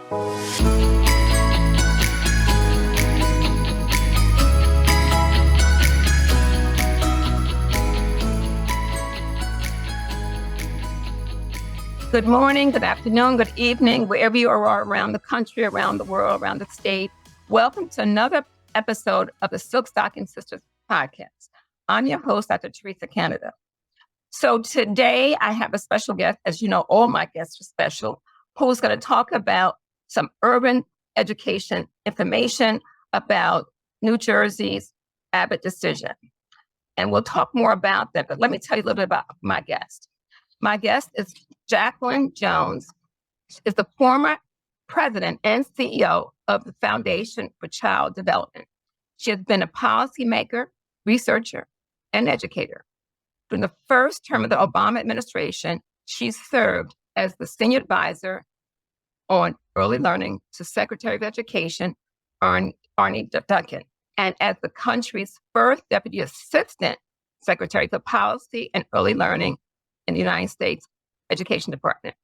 Good morning, good afternoon, good evening, wherever you are around the country, around the world, around the state. Welcome to another episode of the Silk Stocking Sisters podcast. I'm your host, Dr. Teresa Canada. So today I have a special guest. As you know, all my guests are special, who's going to talk about some urban education information about New Jersey's Abbott decision. And we'll talk more about that, but let me tell you a little bit about my guest. My guest is Jacqueline Jones, is the former president and CEO of the Foundation for Child Development. She has been a policymaker, researcher, and educator. During the first term of the Obama administration, she served as the senior advisor on early learning to Secretary of Education, Arne Duncan, and as the country's first deputy assistant secretary for policy and early learning in the United States Education Department.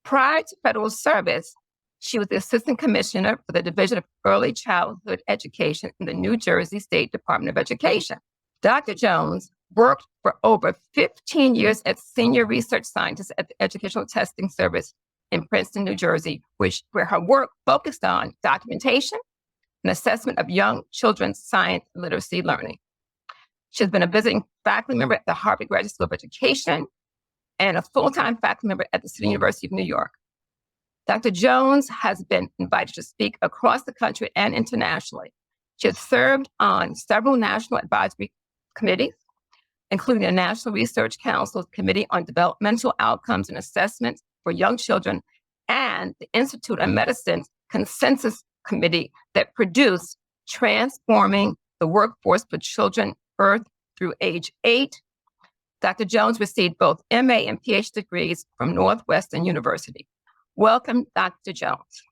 Prior to federal service, she was the assistant commissioner for the Division of Early Childhood Education in the New Jersey State Department of Education. Dr. Jones worked for over 15 years as senior research scientist at the Educational Testing Service in Princeton, New Jersey, where her work focused on documentation and assessment of young children's science and literacy learning. She's been a visiting faculty member at the Harvard Graduate School of Education and a full-time faculty member at the City University of New York. Dr. Jones has been invited to speak across the country and internationally. She has served on several national advisory committees, including the National Research Council's Committee on Developmental Outcomes and Assessments for Young Children and the Institute of Medicine's Consensus Committee that produced Transforming the Workforce for Children birth through age 8. Dr. Jones received both MA and PhD degrees from Northwestern University. Welcome, Dr. Jones.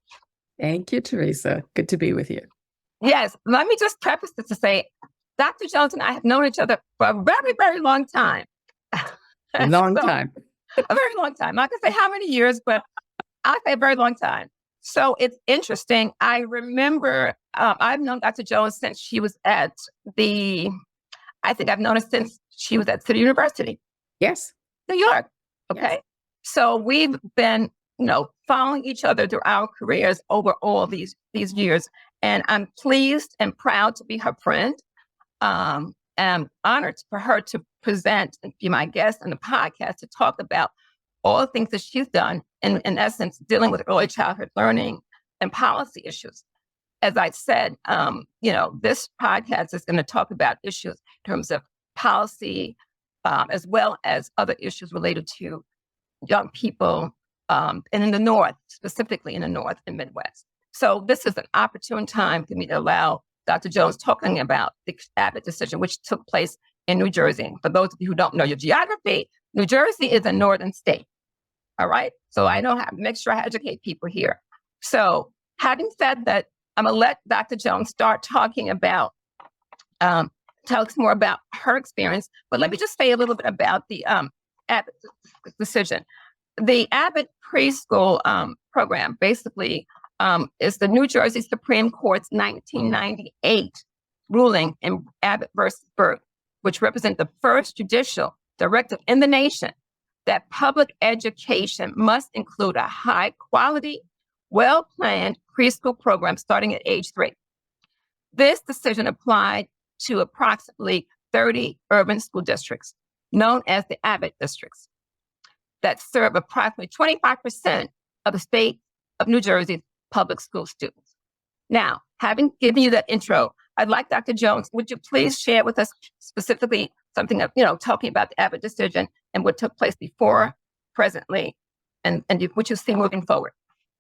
Thank you, Teresa. Good to be with you. Yes, let me just preface this to say, Dr. Jones and I have known each other for a very, very long time. A long time. A very long time. I'm not going to say how many years, but I'll say a very long time. So it's interesting. I remember I've known Dr. Jones since she was at I've known her since she was at City University. Yes. New York. Okay. Yes. So we've been, following each other through our careers over all these years. And I'm pleased and proud to be her friend. And I'm honored for her to present and be my guest on the podcast to talk about all the things that she's done in essence, dealing with early childhood learning and policy issues. As I said, this podcast is going to talk about issues in terms of policy, as well as other issues related to young people, and in the North, specifically in the North and Midwest. So this is an opportune time for me to allow Dr. Jones talking about the Abbott decision, which took place in New Jersey. For those of you who don't know your geography, New Jersey is a northern state. All right. So I know how to make sure I educate people here. So having said that, I'm going to let Dr. Jones start talking about, tell us more about her experience. But let me just say a little bit about the Abbott decision. The Abbott preschool program basically is the New Jersey Supreme Court's 1998 ruling in Abbott versus Berg, which represents the first judicial directive in the nation that public education must include a high quality, well-planned preschool program starting at age 3. This decision applied to approximately 30 urban school districts, known as the Abbott districts, that serve approximately 25% of the state of New Jersey's public school students. Now, having given you that intro, I'd like Dr. Jones, would you please share with us specifically something of, talking about the Abbott decision and what took place before, presently, and what you see moving forward?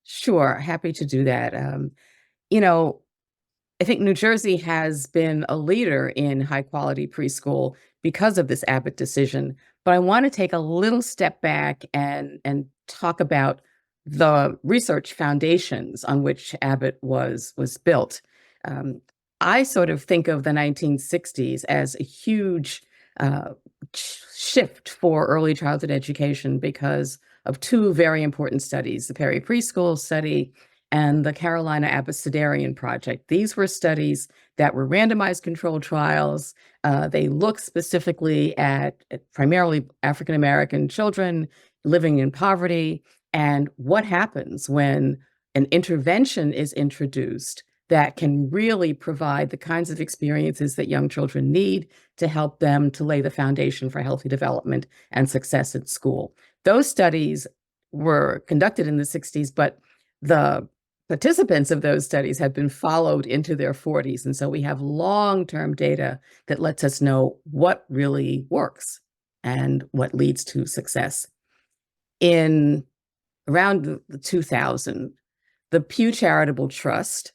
Sure. Happy to do that. I think New Jersey has been a leader in high quality preschool because of this Abbott decision. But I want to take a little step back and talk about the research foundations on which Abbott was built. I sort of think of the 1960s as a huge shift for early childhood education because of two very important studies, the Perry Preschool study and the Carolina Abecedarian Project. These were studies that were randomized controlled trials. They looked specifically at primarily African American children living in poverty and what happens when an intervention is introduced that can really provide the kinds of experiences that young children need to help them to lay the foundation for healthy development and success at school. Those studies were conducted in the 60s, but the participants of those studies have been followed into their 40s. And so we have long-term data that lets us know what really works and what leads to success. In around 2000, the Pew Charitable Trust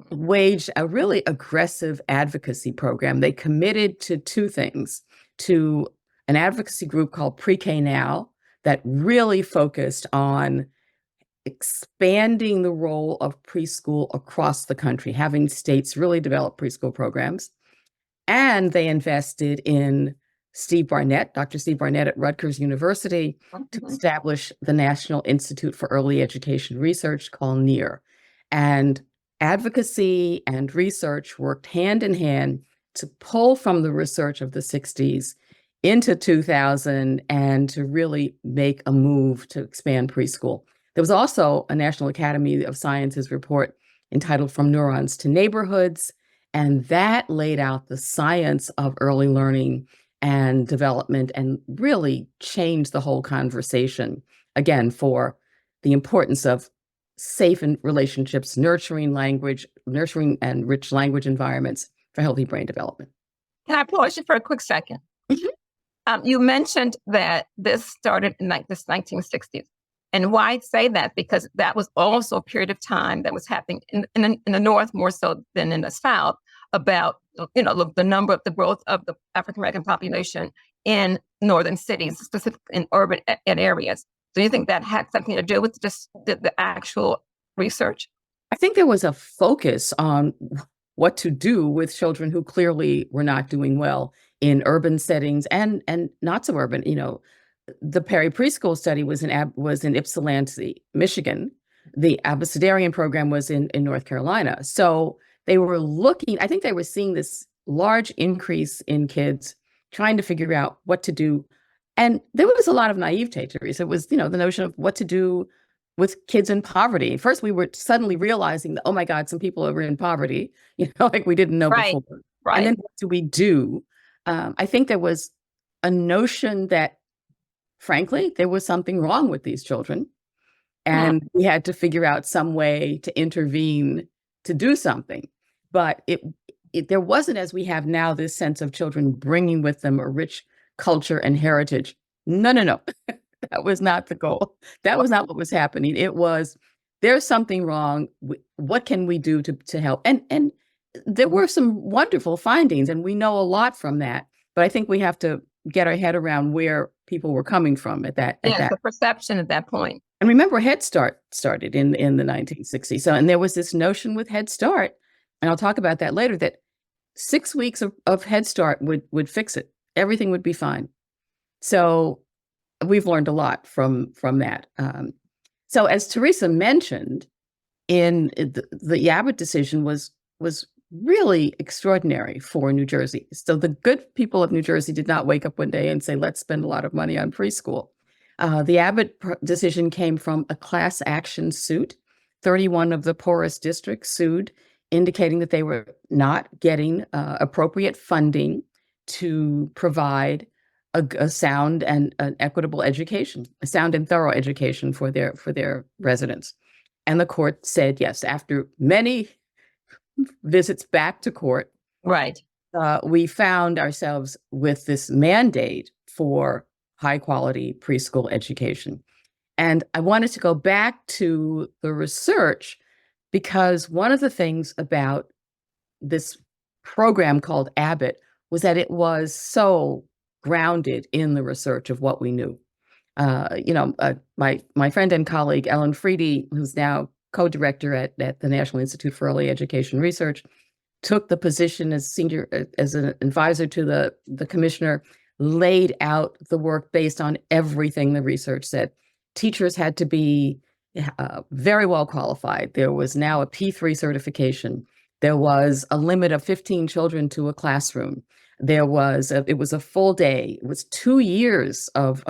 waged a really aggressive advocacy program. They committed to two things, to an advocacy group called Pre-K Now that really focused on expanding the role of preschool across the country, having states really develop preschool programs. And they invested in Dr. Steve Barnett at Rutgers University to establish the National Institute for Early Education Research called NEAR. And advocacy and research worked hand in hand to pull from the research of the 60s into 2000 and to really make a move to expand preschool. There was also a National Academy of Sciences report entitled From Neurons to Neighborhoods, and that laid out the science of early learning and development and really changed the whole conversation, again, for the importance of safe relationships, nurturing and rich language environments for healthy brain development. Can I pause you for a quick second? You mentioned that this started in the 1960s. And why I say that? Because that was also a period of time that was happening in the North more so than in the South about, the number of the growth of the African American population in northern cities, specifically in urban areas. Do you think that had something to do with just the actual research? I think there was a focus on what to do with children who clearly were not doing well in urban settings and not suburban. The Perry Preschool study was in Ypsilanti, Michigan. The Abecedarian program was in North Carolina. So they were I think they were seeing this large increase in kids trying to figure out what to do. And there was a lot of naivete, Teresa. It was, the notion of what to do with kids in poverty. First, we were suddenly realizing that, oh my God, some people are in poverty, like we didn't know before. Right. And then what do we do? I think there was a notion that, frankly, there was something wrong with these children. And we had to figure out some way to intervene to do something. But there wasn't, as we have now, this sense of children bringing with them a rich culture and heritage. No. That was not the goal. That was not what was happening. It was, there's something wrong. What can we do to help? And there were some wonderful findings, and we know a lot from that. But I think we have to get our head around where people were coming from at that. The perception at that point. And remember, Head Start started in the 1960s. So, and there was this notion with Head Start, and I'll talk about that later, that 6 weeks of Head Start would fix it. Everything would be fine. So we've learned a lot from that. So as Teresa mentioned, in the Abbott decision was really extraordinary for New Jersey. So the good people of New Jersey did not wake up one day and say, let's spend a lot of money on preschool. The Abbott decision came from a class action suit. 31 of the poorest districts sued, indicating that they were not getting appropriate funding to provide a sound and an equitable education, a sound and thorough education for their residents. And the court said yes. After many visits back to court, right, we found ourselves with this mandate for high quality preschool education. And I wanted to go back to the research because one of the things about this program called Abbott was that it was so grounded in the research of what we knew. My friend and colleague, Ellen Freedy, who's now co-director at the National Institute for Early Education Research, took the position as an advisor to the commissioner, laid out the work based on everything the research said. Teachers had to be very well qualified. There was now a P3 certification. There was a limit of 15 children to a classroom. It was a full day. It was 2 years of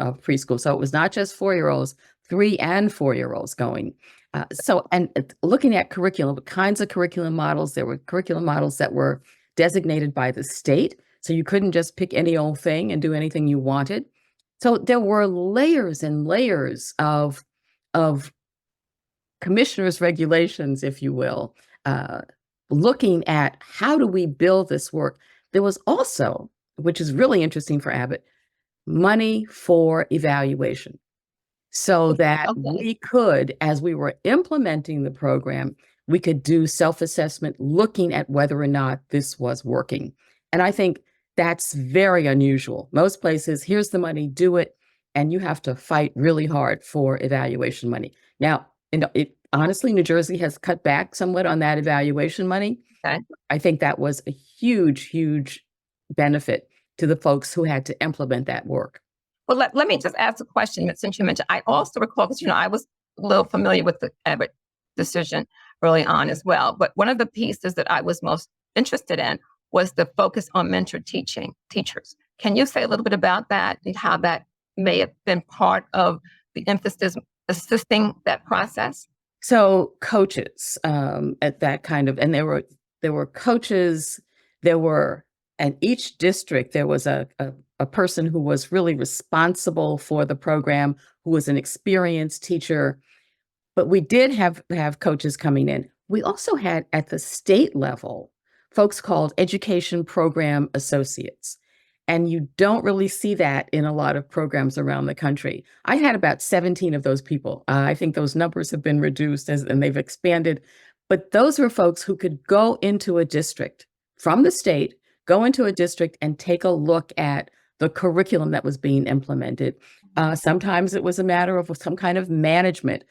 preschool. So it was not just 4-year-olds, 3 and 4-year-olds going. And looking at curriculum, the kinds of curriculum models, there were curriculum models that were designated by the state. So you couldn't just pick any old thing and do anything you wanted. So there were layers and layers of commissioner's regulations, if you will, looking at how do we build this work. There was also, which is really interesting for Abbott, money for evaluation, so that we could, as we were implementing the program, we could do self-assessment looking at whether or not this was working. And I think that's very unusual. Most places, here's the money, do it, and you have to fight really hard for evaluation money. Now, honestly, New Jersey has cut back somewhat on that evaluation money. Okay. I think that was a huge, huge benefit to the folks who had to implement that work. Well, let me just ask a question since you mentioned. I also recall, because I was a little familiar with the Abbott decision early on as well. But one of the pieces that I was most interested in was the focus on mentor teachers. Can you say a little bit about that and how that may have been part of the emphasis assisting that process? So coaches at that kind of, and there were coaches, and each district, there was a person who was really responsible for the program, who was an experienced teacher. But we did have coaches coming in. We also had, at the state level, folks called education program associates. And you don't really see that in a lot of programs around the country. I had about 17 of those people. I think those numbers have been reduced and they've expanded. But those were folks who could go into a district from the state, go into a district and take a look at the curriculum that was being implemented. Sometimes it was a matter of some kind of management,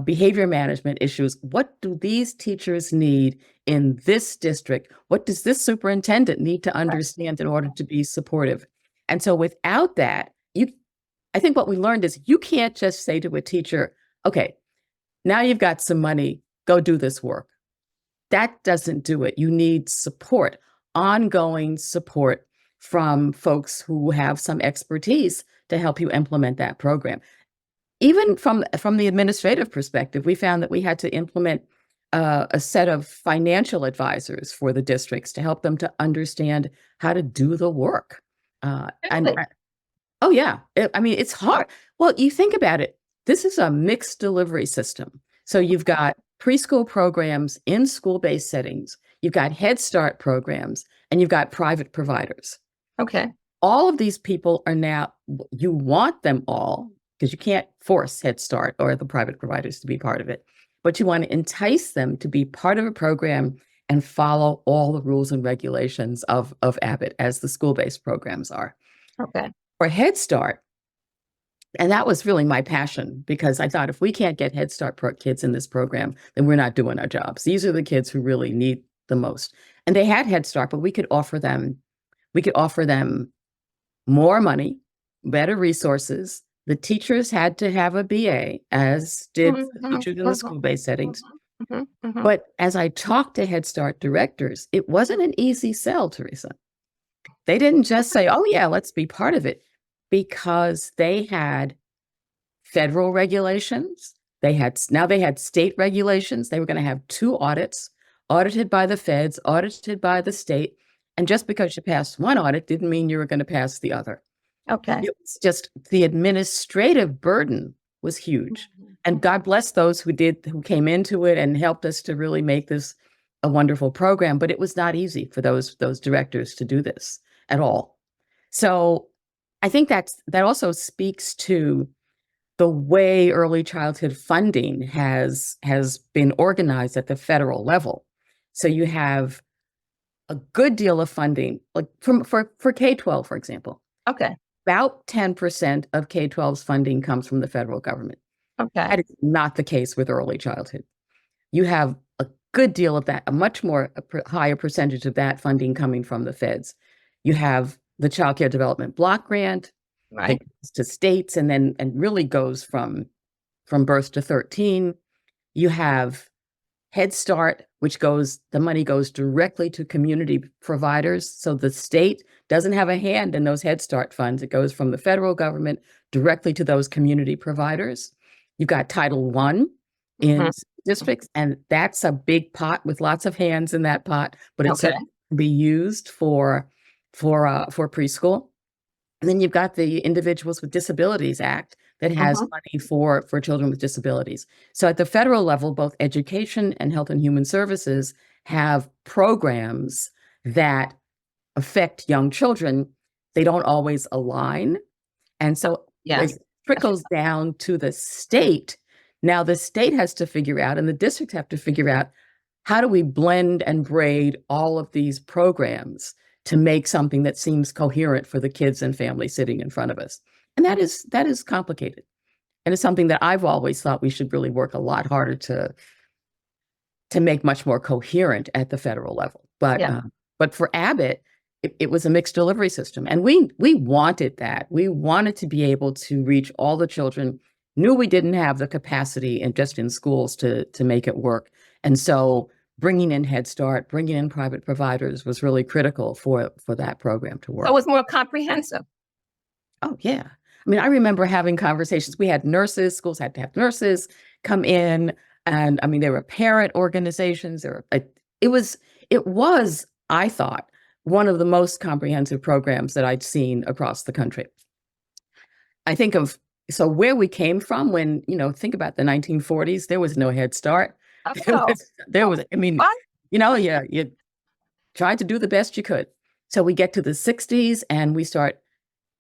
behavior management issues. What do these teachers need in this district? What does this superintendent need to understand in order to be supportive? And so without that, I think what we learned is you can't just say to a teacher, okay, now you've got some money, go do this work. That doesn't do it. You need support, ongoing support from folks who have some expertise to help you implement that program. Even from the administrative perspective, we found that we had to implement a set of financial advisors for the districts to help them to understand how to do the work. Oh yeah, it's hard. Well, you think about it. This is a mixed delivery system. So you've got preschool programs in school-based settings, you've got Head Start programs, and you've got private providers. Okay. All of these people are now, you want them all, because you can't force Head Start or the private providers to be part of it, but you want to entice them to be part of a program and follow all the rules and regulations of Abbott, as the school-based programs are. Okay. For Head Start, and that was really my passion, because I thought if we can't get Head Start kids in this program, then we're not doing our jobs. These are the kids who really need the most. And they had Head Start, but we could offer them more money, better resources. The teachers had to have a BA, as did teachers in the school-based settings. But as I talked to Head Start directors, it wasn't an easy sell, Teresa. They didn't just say, oh yeah, let's be part of it, because they had federal regulations. They had state regulations. They were going to have 2 audits, audited by the feds, audited by the state. And just because you passed one audit didn't mean you were going to pass the other. Okay. It was just, the administrative burden was huge. And God bless those who came into it and helped us to really make this a wonderful program. But it was not easy for those directors to do this at all. So I think that also speaks to the way early childhood funding has been organized at the federal level. So you have a good deal of funding, like for K-12, for example. Okay. About 10% of K-12's funding comes from the federal government. Okay. That is not the case with early childhood. You have a good deal of that, a higher percentage of that funding coming from the feds. You have the Child Care Development Block Grant, right, to states, and really goes from from birth to 13. You have Head Start, which the money goes directly to community providers. So the state doesn't have a hand in those Head Start funds. It goes from the federal government directly to those community providers. You've got Title I in districts, and that's a big pot with lots of hands in that pot, but it's to be used for preschool. And then you've got the Individuals with Disabilities Act that has money for children with disabilities. So at the federal level, both Education and Health and Human Services have programs that affect young children. They don't always align. And so it trickles down to the state. Now the state has to figure out, and the districts have to figure out, how do we blend and braid all of these programs to make something that seems coherent for the kids and families sitting in front of us? And that is complicated. And it's something that I've always thought we should really work a lot harder to make much more coherent at the federal level. But for Abbott, it was a mixed delivery system. And we wanted that. We wanted to be able to reach all the children, knew we didn't have the capacity just in schools to make it work. And so bringing in Head Start, bringing in private providers was really critical for that program to work. So it was more comprehensive. Oh, yeah. I mean, I remember having conversations. We had nurses, schools had to have nurses come in. And I mean, there were parent organizations. It was, I thought, one of the most comprehensive programs that I'd seen across the country. I think so where we came from when, think about the 1940s, there was no Head Start. There was, you tried to do the best you could. So we get to the 60s and we start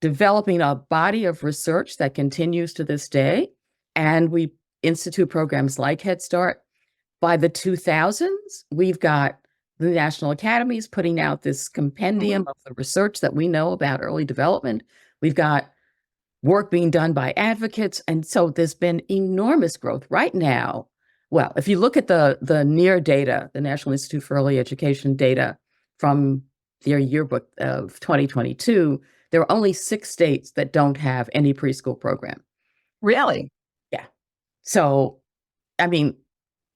developing a body of research that continues to this day. And we institute programs like Head Start. By the 2000s, we've got the National Academies putting out this compendium of the research that we know about early development. We've got work being done by advocates. And so there's been enormous growth right now. Well, if you look at the NIER data, the National Institute for Early Education data from their yearbook of 2022, there are only 6 states that don't have any preschool program. Really? Yeah. So, I mean,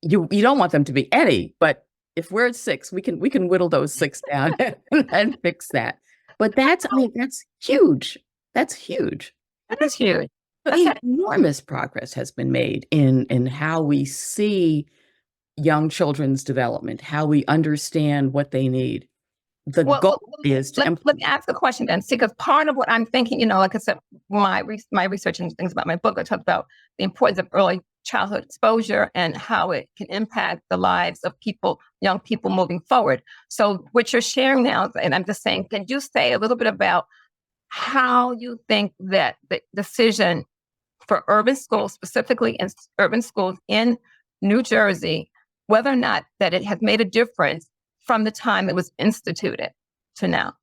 you don't want them to be any, but if we're at 6, we can whittle those 6 down and fix that. But that's huge. That's huge. That is huge. Enormous progress has been made in how we see young children's development, how we understand what they need. The goal is to... Let me ask a question then. See, because part of what I'm thinking, like I said, my research and things about my book, I talked about the importance of early childhood exposure and how it can impact the lives of young people moving forward. So what you're sharing now, and I'm just saying, can you say a little bit about how you think that the decision for urban schools, specifically in urban schools in New Jersey, whether or not that it has made a difference from the time it was instituted to now?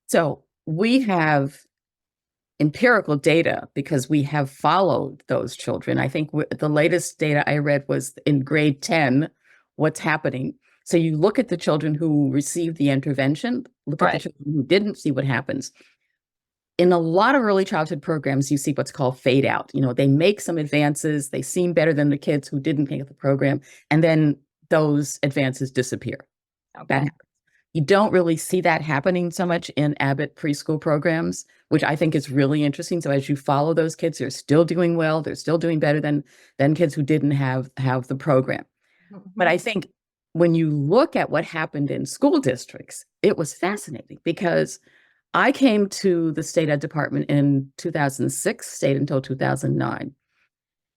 So we have empirical data because we have followed those children. I think the latest data I read was in grade 10, what's happening. So you look at the children who received the intervention, look at the children who didn't, see what happens. In a lot of early childhood programs, you see what's called fade out. They make some advances, they seem better than the kids who didn't make the program, and then those advances disappear. Okay. That happens. You don't really see that happening so much in Abbott preschool programs, which I think is really interesting. So as you follow those kids, they're still doing well, they're still doing better than kids who didn't have the program. But I think when you look at what happened in school districts, it was fascinating because I came to the state ed department in 2006, stayed until 2009.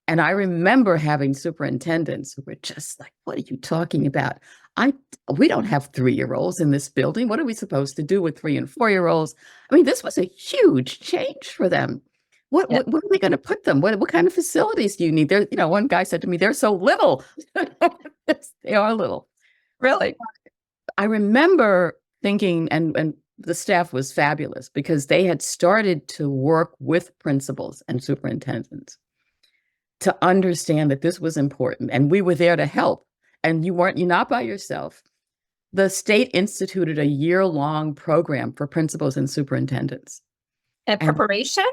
And I remember having superintendents who were just like, what are you talking about? We don't have 3-year-olds in this building. What are we supposed to do with 3 and 4-year-olds? I mean, this was a huge change for them. What are we going to put them? What kind of facilities do you need? One guy said to me, they're so little. They are little. Really? I remember thinking, and the staff was fabulous because they had started to work with principals and superintendents to understand that this was important. And we were there to help. And you're not by yourself. The state instituted a year-long program for principals and superintendents. And preparation?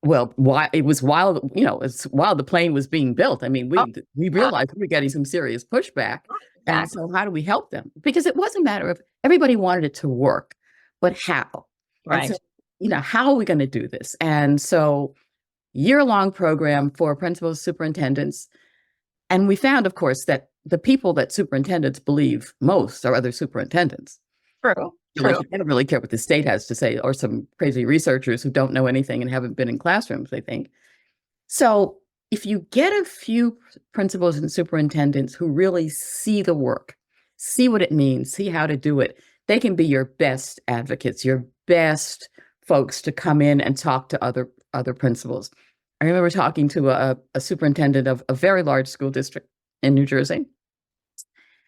Well, why it was while, it's while the plane was being built. I mean, Oh, we realized we were getting some serious pushback. And exactly. so how do we help them? Because it wasn't a matter of everybody wanted it to work, but how? And so, Right. how are we going to do this? And so year-long program for principals, superintendents. And we found, of course, that the people that superintendents believe most are other superintendents. True. Like, True. they don't really care what the state has to say, or some crazy researchers who don't know anything and haven't been in classrooms, I think. So if you get a few principals and superintendents who really see the work, see what it means, see how to do it, they can be your best advocates, your best folks to come in and talk to other principals. I remember talking to a superintendent of a very large school district in New Jersey.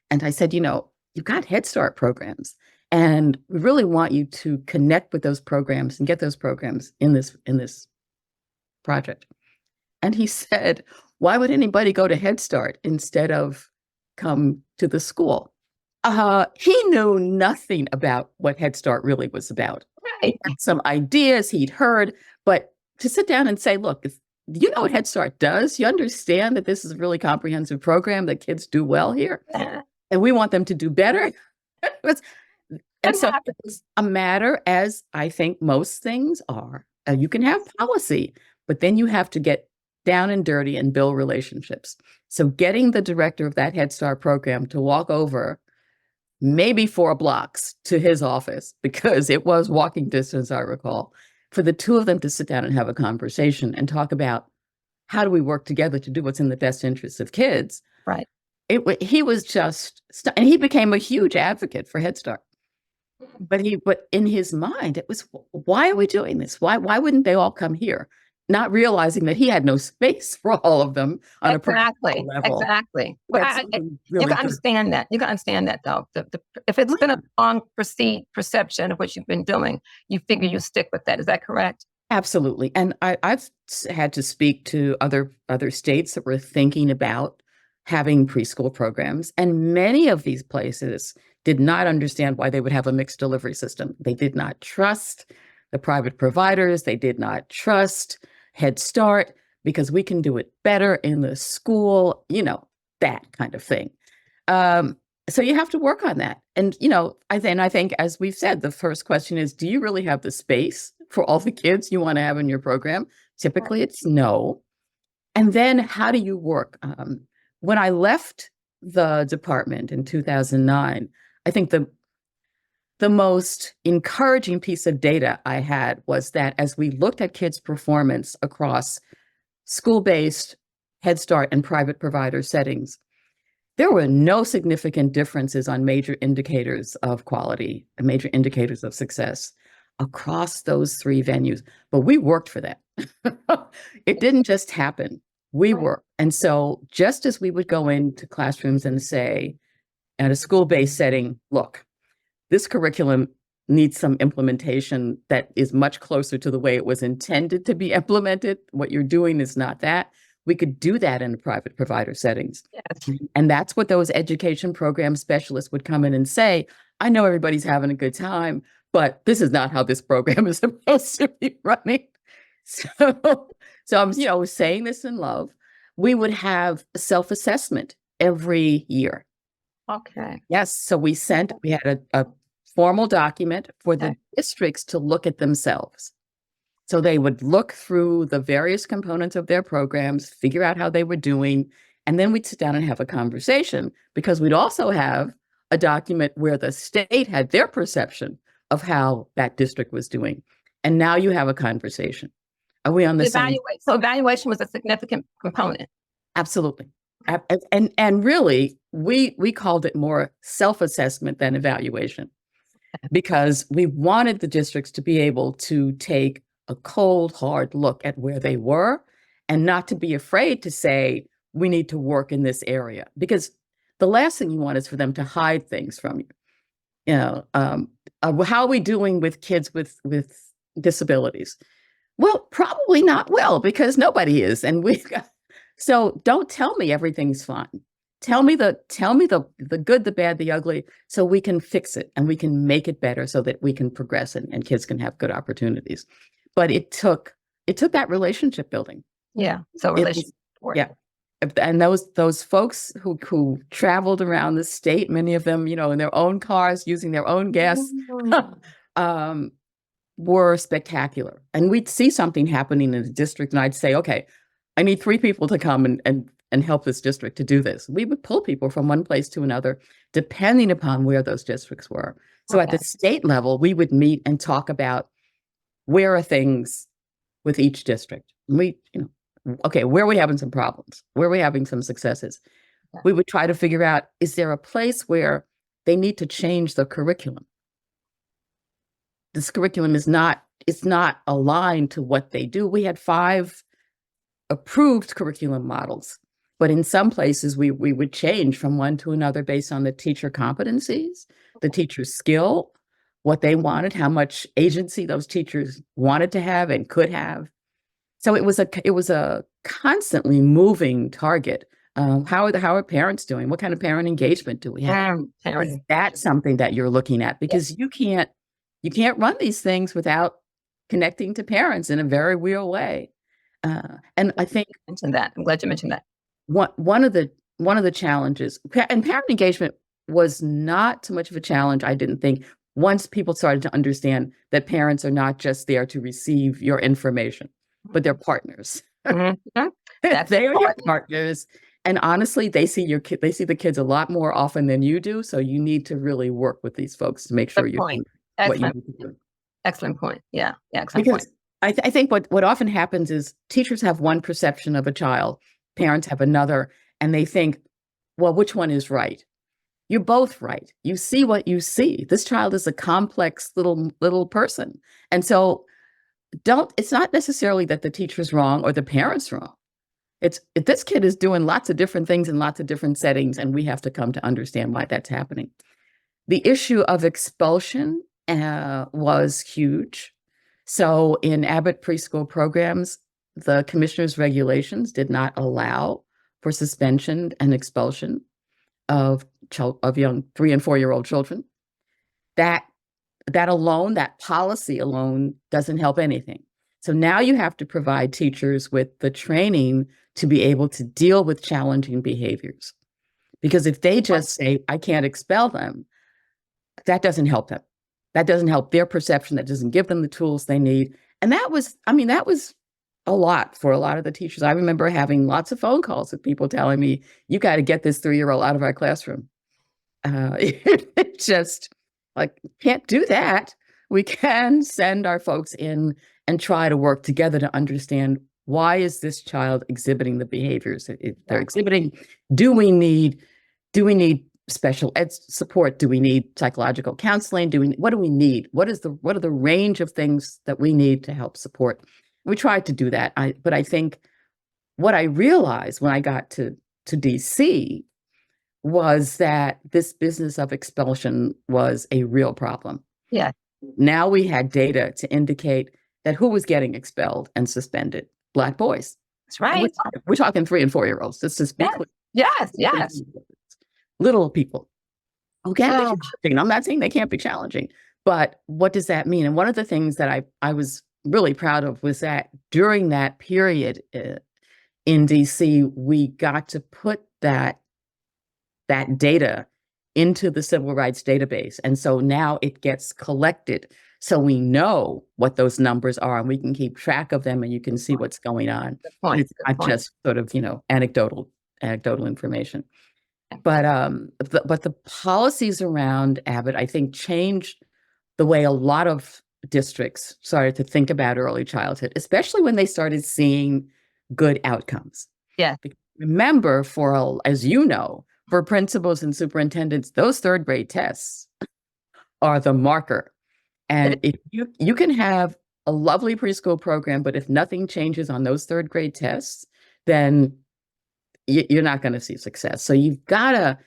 And I said, you've got Head Start programs, and we really want you to connect with those programs and get those programs in this project. And he said, why would anybody go to Head Start instead of come to the school? He knew nothing about what Head Start really was about. Right. He had some ideas he'd heard, but to sit down and say, look, you know what Head Start does? You understand that this is a really comprehensive program, that kids do well here, and we want them to do better. And so it's a matter, as I think most things are. You can have policy, but then you have to get down and dirty and build relationships. So getting the director of that Head Start program to walk over maybe 4 blocks to his office, because it was walking distance, I recall, for the two of them to sit down and have a conversation and talk about how do we work together to do what's in the best interest of kids. Right. He was just, and he became a huge advocate for Head Start. But in his mind, it was, why are we doing this? Why wouldn't they all come here? Not realizing that he had no space for all of them on a personal level. Exactly. But you can understand that. You can understand that, though. If it's been a long perception of what you've been doing, you figure you stick with that. Is that correct? Absolutely. And I've had to speak to other states that were thinking about having preschool programs, and many of these places did not understand why they would have a mixed delivery system. They did not trust the private providers. They did not trust Head Start, because we can do it better in the school, that kind of thing. So you have to work on that. And, I think, as we've said, the first question is, do you really have the space for all the kids you want to have in your program? Typically, it's no. And then how do you work? When I left the department in 2009, I think the most encouraging piece of data I had was that as we looked at kids' performance across school-based, Head Start, and private provider settings, there were no significant differences on major indicators of quality and major indicators of success across those 3 venues. But we worked for that. It didn't just happen. We worked. And so just as we would go into classrooms and say, at a school-based setting, look, this curriculum needs some implementation that is much closer to the way it was intended to be implemented. What you're doing is not that. We could do that in private provider settings. Yes. And that's what those education program specialists would come in and say, I know everybody's having a good time, but this is not how this program is supposed to be running. So I'm, saying this in love. We would have a self-assessment every year. Okay. Yes. So we had a formal document for the districts to look at themselves. So they would look through the various components of their programs, figure out how they were doing, and then we'd sit down and have a conversation, because we'd also have a document where the state had their perception of how that district was doing. And now you have a conversation. Are we on the same? So evaluation was a significant component. Absolutely. And really, we called it more self-assessment than evaluation, because we wanted the districts to be able to take a cold, hard look at where they were, and not to be afraid to say, we need to work in this area, because the last thing you want is for them to hide things from you. How are we doing with kids with disabilities? Well, probably not well, because nobody is. And so don't tell me everything's fine. Tell me the good, the bad, the ugly, so we can fix it and we can make it better so that we can progress and kids can have good opportunities. But it took it took that relationship building. Yeah. So It relationship was, support. yeah. And those folks who traveled around the state, many of them, in their own cars, using their own gas, um, were spectacular. And we'd see something happening in the district, and I'd say, okay, I need 3 people to come and help this district to do this. We would pull people from one place to another, depending upon where those districts were. So at the state level, we would meet and talk about where are things with each district. Okay, where are we having some problems? Where are we having some successes? We would try to figure out, is there a place where they need to change the curriculum? This curriculum is not aligned to what they do. We had 5 approved curriculum models, but in some places we would change from one to another based on the teacher competencies, the teacher's skill, what they wanted, how much agency those teachers wanted to have and could have. So it was a constantly moving target. How are parents doing? What kind of parent engagement do we have? Is that something that you're looking at? Because you can't run these things without connecting to parents in a very real way. And I think that. I'm glad you mentioned that. One of the challenges, and parent engagement was not too much of a challenge, I didn't think, once people started to understand that parents are not just there to receive your information, but they're partners. Mm-hmm. They are your partners. And honestly, they see the kids a lot more often than you do. So you need to really work with these folks to make sure you're doing what you need to do. Excellent point. Yeah. Excellent point. I think what often happens is teachers have one perception of a child, parents have another, and they think, well, which one is right? You're both right. You see what you see. This child is a complex little person. And so it's not necessarily that the teacher's wrong or the parent's wrong. It's if this kid is doing lots of different things in lots of different settings, and we have to come to understand why that's happening. The issue of expulsion was huge. So in Abbott preschool programs, the commissioner's regulations did not allow for suspension and expulsion of young 3 and 4-year-old children. That policy alone doesn't help anything. So now you have to provide teachers with the training to be able to deal with challenging behaviors. Because if they just say, I can't expel them, that doesn't help them. That doesn't help their perception. That doesn't give them the tools they need. And that was a lot for a lot of the teachers. I remember having lots of phone calls with people telling me, you got to get this 3-year-old out of our classroom. It just can't do that. We can send our folks in and try to work together to understand, why is this child exhibiting the behaviors they're exhibiting? Do we need special ed support? Do we need psychological counseling? What do we need? What are the range of things that we need to help support? We tried to do that. But I think what I realized when I got to DC was that this business of expulsion was a real problem. Yeah. Now we had data to indicate that who was getting expelled and suspended? Black boys. That's right. We're talking 3 and 4-year-olds. Just to speak. Yes. Little people who can't be challenging. I'm not saying they can't be challenging, but what does that mean? And one of the things that I was really proud of was that during that period in DC, we got to put that data into the civil rights database. And so now it gets collected. So we know what those numbers are, and we can keep track of them, and you can see what's going on. It's not just sort of, anecdotal information. But the policies around Abbott, I think, changed the way a lot of districts started to think about early childhood, especially when they started seeing good outcomes. Yeah. Remember, as you know, for principals and superintendents, those 3rd grade tests are the marker. And if you can have a lovely preschool program, but if nothing changes on those 3rd grade tests, then you're not going to see success. So you've got to,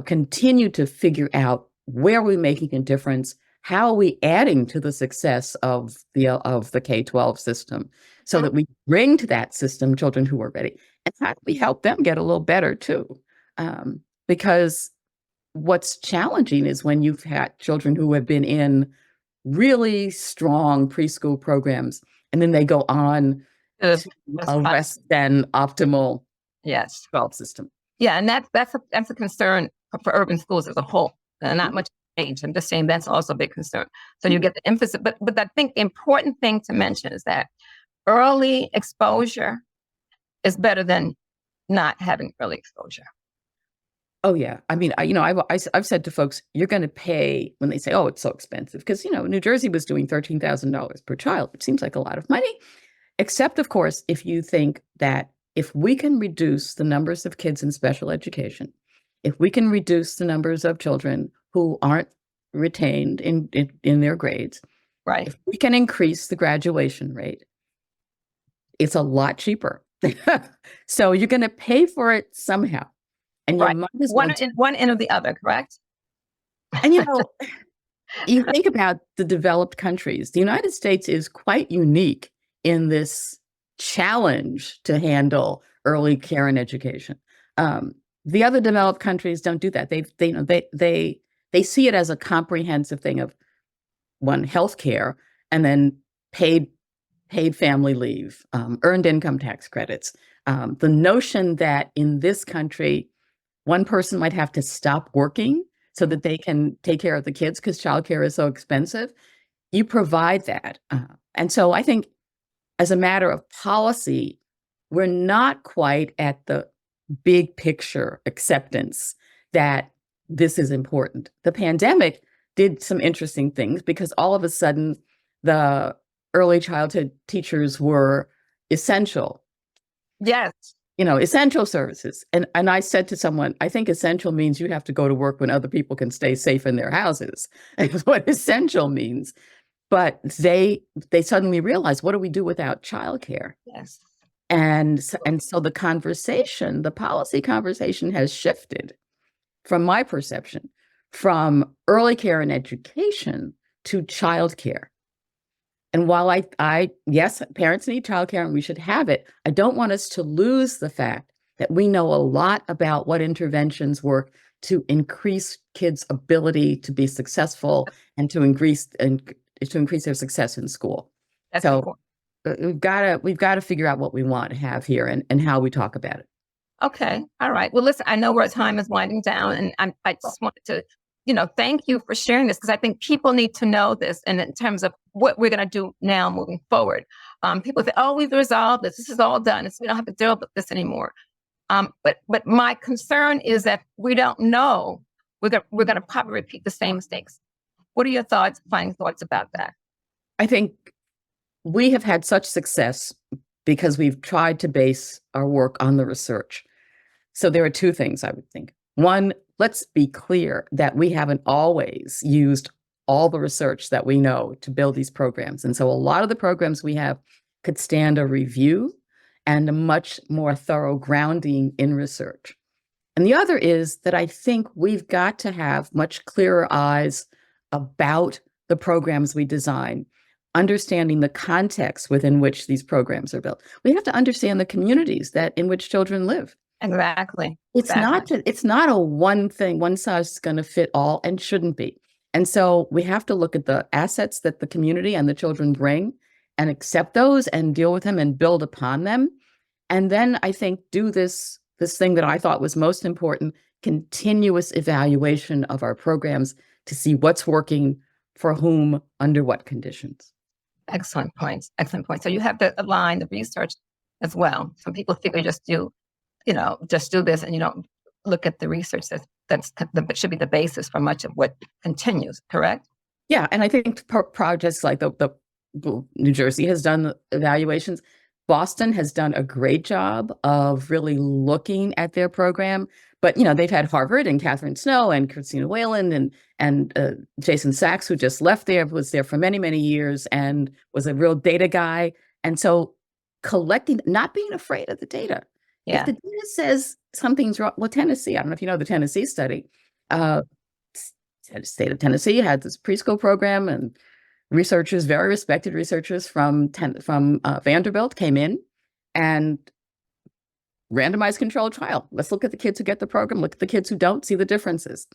continue to figure out, where are we making a difference? How are we adding to the success of the K-12 system, so that we bring to that system children who are ready? And how do we help them get a little better too? Because what's challenging is when you've had children who have been in really strong preschool programs and then they go on Uh, to a less than optimal yes. 12 system. Yeah, and that's a concern for urban schools as a whole. Not much change. I'm just saying that's also a big concern. So you get the emphasis, but I think the important thing to mention is that early exposure is better than not having early exposure. Oh yeah, I mean, I've said to folks, you're going to pay when they say, "Oh, it's so expensive," because New Jersey was doing $13,000 per child, which seems like a lot of money. Except, of course, if you think that if we can reduce the numbers of kids in special education, if we can reduce the numbers of children who aren't retained in their grades, right? If we can increase the graduation rate, it's a lot cheaper. So you're going to pay for it somehow. And right. you might as well one end or the other, correct? And you think about the developed countries. The United States is quite unique in this challenge to handle early care and education. The other developed countries don't do that. They see it as a comprehensive thing of one, healthcare, and then paid family leave, earned income tax credits. The notion that in this country, one person might have to stop working so that they can take care of the kids because childcare is so expensive. You provide that. And so I think as a matter of policy, we're not quite at the big picture acceptance that this is important. The pandemic did some interesting things because all of a sudden the early childhood teachers were essential. Yes. Essential services. And I said to someone, I think essential means you have to go to work when other people can stay safe in their houses. That's what essential means. But they suddenly realized, what do we do without childcare? Yes. And so the policy conversation has shifted from my perception from early care and education to childcare. And while yes, parents need childcare and we should have it, I don't want us to lose the fact that we know a lot about what interventions work to increase kids' ability to be successful and to increase their success in school. That's so we've got to figure out what we want to have here and how we talk about it. Okay. All right. Well, listen, I know our time is winding down, and I just wanted to thank you for sharing this because I think people need to know this, and in terms of what we're going to do now moving forward. People say, "Oh, we've resolved this. This is all done. We don't have to deal with this anymore." But my concern is that we don't know. We're going to probably repeat the same mistakes. What are your final thoughts about that? I think we have had such success because we've tried to base our work on the research. So there are two things I would think. One, let's be clear that we haven't always used all the research that we know to build these programs. And so a lot of the programs we have could stand a review and a much more thorough grounding in research. And the other is that I think we've got to have much clearer eyes about the programs we design, understanding the context within which these programs are built. We have to understand the communities in which children live. Exactly. It's not a one thing, one size is going to fit all, and shouldn't be. And so we have to look at the assets that the community and the children bring and accept those and deal with them and build upon them. And then I think do this thing that I thought was most important, continuous evaluation of our programs to see what's working for whom, under what conditions. Excellent points. Excellent points. So you have to align the research as well. Some people figure just do this, and you don't look at the research that should be the basis for much of what continues, correct? Yeah, and I think projects like the New Jersey has done evaluations. Boston has done a great job of really looking at their program, but they've had Harvard and Catherine Snow and Christina Whalen and Jason Sachs, who just left there, was there for many, many years and was a real data guy. And so collecting, not being afraid of the data. Yeah. If the data says something's wrong, well, Tennessee, I don't know if you know the Tennessee study, state of Tennessee had this preschool program, and researchers, very respected researchers from Vanderbilt came in and randomized controlled trial. Let's look at the kids who get the program, look at the kids who don't, see the differences.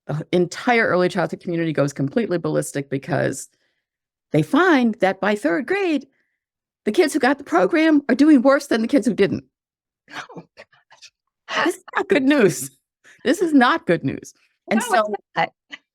The entire early childhood community goes completely ballistic because they find that by third grade, the kids who got the program are doing worse than the kids who didn't. Oh, This is not good news. This is not good news. And no, so, it's not.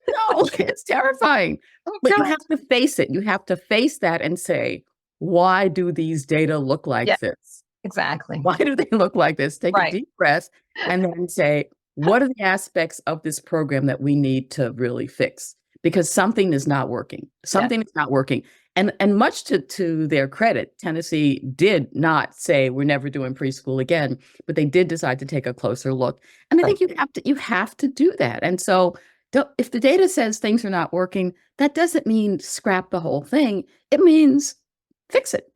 no, it's terrifying. Oh, But you God. have to face it. You have to face that and say, why do these data look Yeah, like this? exactly. Why do they look like this? Take a Right. deep breath and then say, what are the aspects of this program that we need to really fix? Because something is not working. Something is not working. And much to their credit, Tennessee did not say we're never doing preschool again, but they did decide to take a closer look. And I Right. think you have to do that. And so if the data says things are not working, that doesn't mean scrap the whole thing. It means fix it.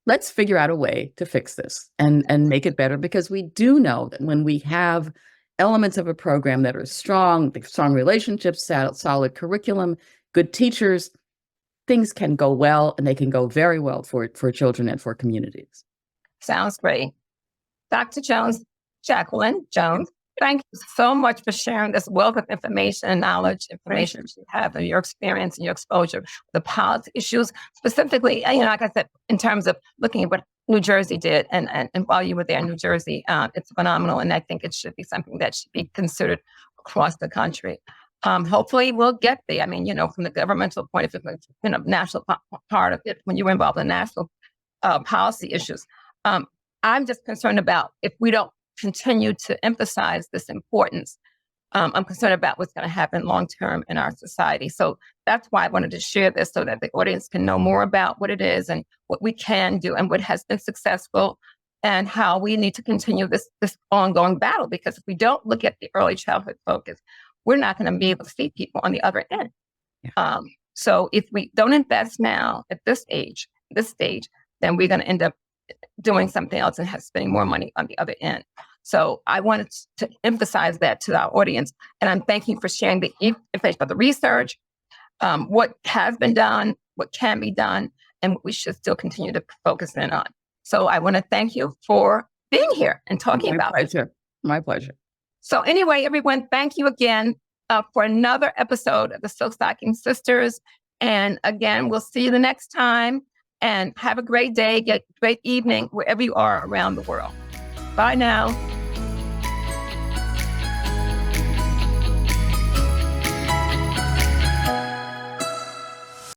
Let's figure out a way to fix this and make it better, because we do know that when we have elements of a program that are strong relationships, solid curriculum, good teachers, things can go well, and they can go very well for children and for communities. Sounds great. Dr. Jones, Jacqueline Jones, thank you so much for sharing this wealth of information and knowledge, information that you have and your experience and your exposure to the policy issues, specifically, like I said, in terms of looking at what New Jersey did. And while you were there in New Jersey, it's phenomenal. And I think it should be something that should be considered across the country. Hopefully we'll get there. I mean, from the governmental point of view, national part of it, when you were involved in national policy issues, I'm just concerned about if we don't continue to emphasize this importance. I'm concerned about what's going to happen long term in our society. So that's why I wanted to share this, so that the audience can know more about what it is and what we can do and what has been successful, and how we need to continue this ongoing battle. Because if we don't look at the early childhood focus, we're not going to be able to see people on the other end. Yeah. So if we don't invest now at this stage, then we're going to end up doing something else and spending more money on the other end. So I wanted to emphasize that to our audience. And I'm thanking you for sharing the information about the research, what has been done, what can be done, and what we should still continue to focus in on. So I want to thank you for being here and talking about it. My pleasure. So anyway, everyone, thank you again for another episode of the Silk Stocking Sisters. And again, we'll see you the next time. And have a great day, get great evening wherever you are around the world. Bye now.